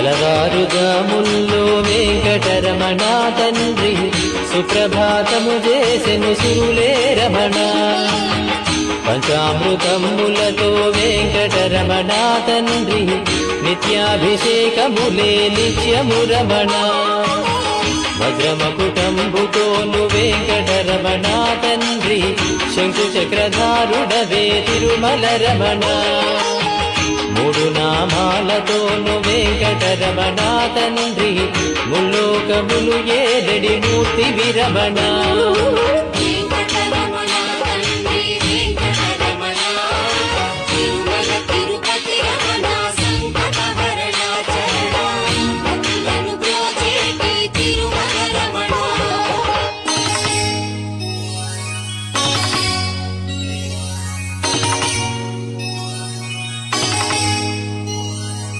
తెలవారుజాముల్లో వెంకటరమణ తండ్రి సుప్రభాతము చేసెను సురులే రమణ. పంచామృతములతో వెంకటరమణ తండ్రి నిత్యాభిషేకములే నిత్యము రమణ. వజ్రమకుటంబుతోను వెంకటరమణ తండ్రి శంకు చక్రధారుడవే తిరుమల రమణ. మూడు నామాలతోను వెంకటరమణ తండ్రి ముల్లోకములు ఏదడి మూర్తి విరమణ.